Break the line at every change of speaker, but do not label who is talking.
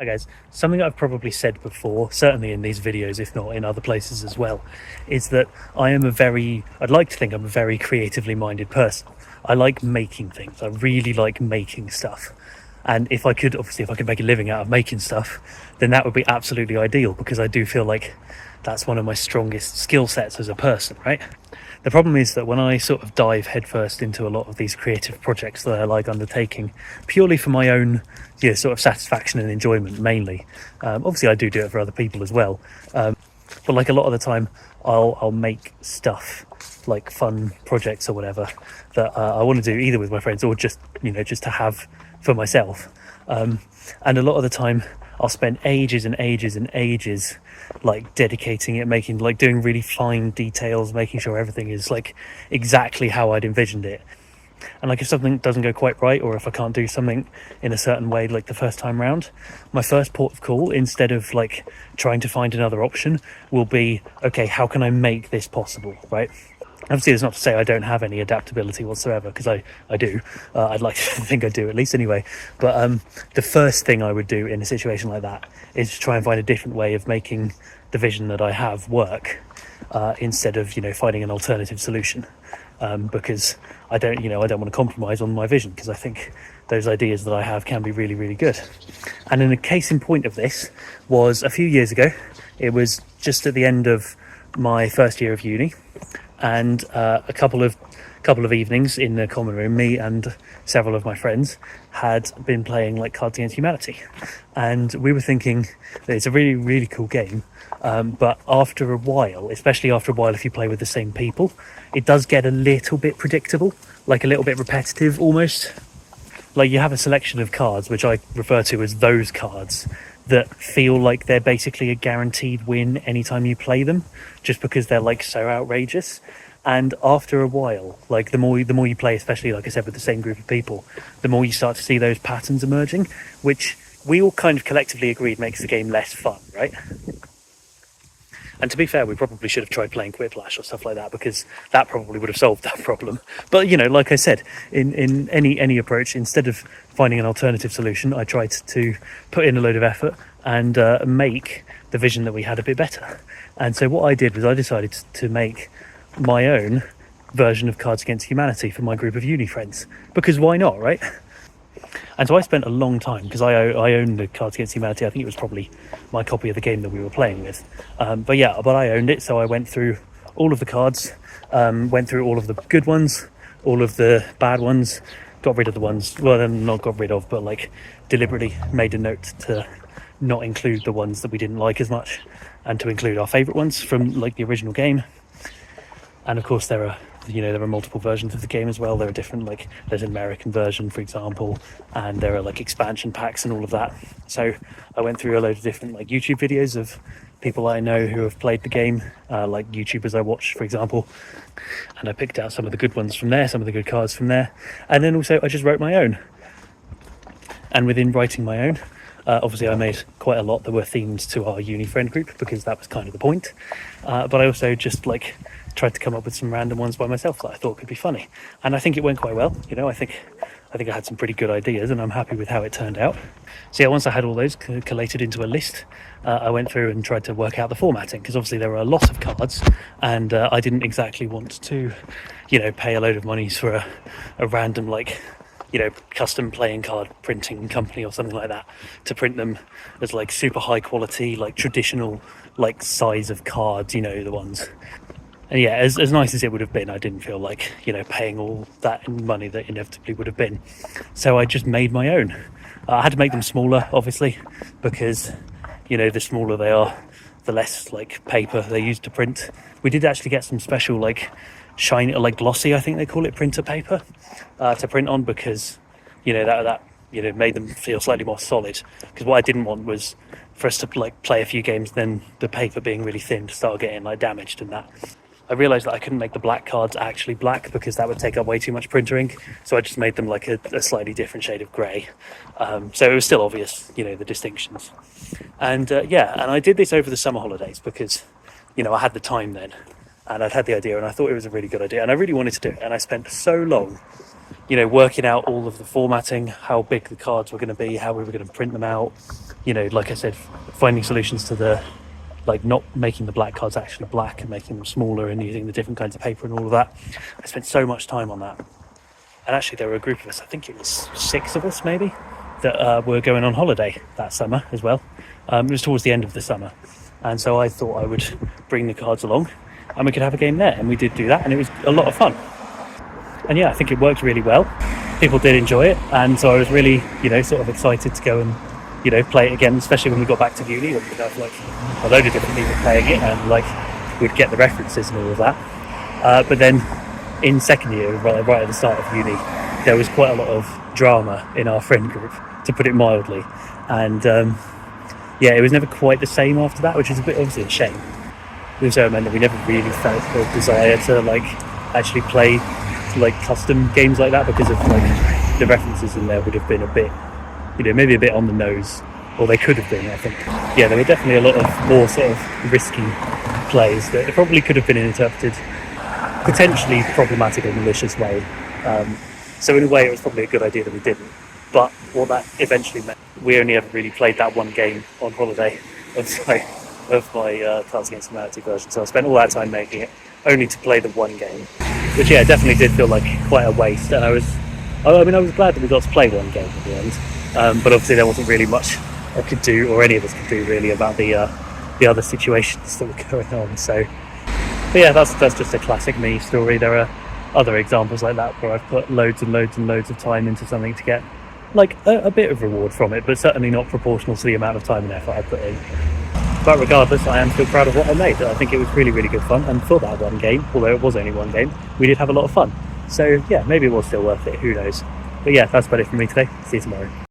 Hi guys, something I've probably said before, certainly in these videos, if not in other places as well, is that I'd like to think I'm a very creatively minded person. I like making things. I really like making stuff. And if I could make a living out of making stuff, then that would be absolutely ideal because I do feel like that's one of my strongest skill sets as a person, right? The problem is that when I sort of dive headfirst into a lot of these creative projects that I like undertaking, purely for my own, sort of satisfaction and enjoyment mainly. Obviously, I do it for other people as well, but like a lot of the time, I'll make stuff like fun projects or whatever that I want to do either with my friends or just to have for myself. And a lot of the time, I'll spend ages and ages and ages like dedicating it, doing really fine details, making sure everything is like exactly how I'd envisioned it. And like if something doesn't go quite right, or if I can't do something in a certain way like the first time round, my first port of call, instead of like trying to find another option, will be, okay, how can I make this possible, right? Obviously, it's not to say I don't have any adaptability whatsoever, because I do. I'd like to think I do, at least anyway. But the first thing I would do in a situation like that is to try and find a different way of making the vision that I have work, instead of finding an alternative solution. Because I don't want to compromise on my vision, because I think those ideas that I have can be really, really good. And in a case in point of this was a few years ago. It was just at the end of my first year of uni, and a couple of evenings in the common room, me and several of my friends had been playing like Cards Against Humanity, and we were thinking that it's a really, really cool game, but after a while, especially after a while if you play with the same people, it does get a little bit predictable, like a little bit repetitive almost. Like you have a selection of cards, which I refer to as those cards, that feel like they're basically a guaranteed win anytime you play them, just because they're like so outrageous. And after a while, like the more you play, especially like I said with the same group of people, the more you start to see those patterns emerging, which we all kind of collectively agreed makes the game less fun, right? And to be fair, we probably should have tried playing Quiplash or stuff like that, because that probably would have solved that problem. But like I said, in any approach, instead of finding an alternative solution, I tried to put in a load of effort and make the vision that we had a bit better. And so what I did was I decided to make my own version of Cards Against Humanity for my group of uni friends, because why not, right? And so I spent a long time, because I owned the Cards Against Humanity. I think it was probably my copy of the game that we were playing with. But I owned it, so I went through all of the cards, went through all of the good ones, all of the bad ones, got rid of the ones, well, then not got rid of, but like deliberately made a note to not include the ones that we didn't like as much, and to include our favourite ones from like the original game. And of course there are multiple versions of the game as well. There are different, like there's an American version, for example, and there are like expansion packs and all of that. So I went through a load of different like YouTube videos of people I know who have played the game, like YouTubers I watch, for example, and I picked out some of the good ones from there, some of the good cards from there, and then also I just wrote my own. And within writing my own, obviously I made quite a lot that were themed to our uni friend group, because that was kind of the point, but I also just like tried to come up with some random ones by myself that I thought could be funny, and I think it went quite well. I think I had some pretty good ideas, and I'm happy with how it turned out. So yeah, once I had all those collated into a list, I went through and tried to work out the formatting, because obviously there were a lot of cards, and I didn't exactly want to pay a load of monies for a random like custom playing card printing company or something like that to print them as like super high quality, like traditional like size of cards, the ones. And yeah, as nice as it would have been, I didn't feel like paying all that money that inevitably would have been. So I just made my own. I had to make them smaller, obviously, because the smaller they are, the less like paper they use to print. We did actually get some special like shiny, like glossy, I think they call it, printer paper to print on, because that made them feel slightly more solid. Because what I didn't want was for us to like play a few games, then the paper being really thin to start getting like damaged and that. I realised that I couldn't make the black cards actually black, because that would take up way too much printer ink, so I just made them like a slightly different shade of grey. So it was still obvious, the distinctions. And and I did this over the summer holidays, because I had the time then, and I'd had the idea, and I thought it was a really good idea, and I really wanted to do it, and I spent so long working out all of the formatting, how big the cards were going to be, how we were going to print them out. Like I said, finding solutions to the not making the black cards actually black and making them smaller and using the different kinds of paper and all of that. I spent so much time on that. And actually, there were a group of us, I think it was 6 of us maybe, that were going on holiday that summer as well. It was towards the end of the summer. And so I thought I would bring the cards along and we could have a game there. And we did do that, and it was a lot of fun. And yeah, I think it worked really well. People did enjoy it. And so I was really, sort of excited to go and play it again, especially when we got back to uni, when we'd have a load of different people playing it, and we'd get the references and all of that. But then in second year, right at the start of uni, there was quite a lot of drama in our friend group, to put it mildly. And it was never quite the same after that, which is obviously a shame. It also meant that we never really felt the desire to actually play custom games like that, because of the references in there would have been a bit, maybe a bit on the nose, or they could have been. I think, there were definitely a lot of more sort of risky plays that probably could have been interpreted potentially problematic or malicious way. So in a way, it was probably a good idea that we didn't. But what that eventually meant, we only ever really played that one game on holiday of my Cards Against Humanity version. So I spent all that time making it, only to play the one game, which definitely did feel like quite a waste. And I was glad that we got to play one game at the end. But obviously there wasn't really much I could do, or any of us could do really, about the other situations that were going on. So, but yeah, that's just a classic me story. There are other examples like that where I've put loads and loads and loads of time into something to get a bit of reward from it, but certainly not proportional to the amount of time and effort I put in. But regardless, I am still proud of what I made. I think it was really, really good fun, and for that one game, although it was only one game, we did have a lot of fun. So yeah, maybe it was still worth it, who knows. But yeah, that's about it from me today. See you tomorrow.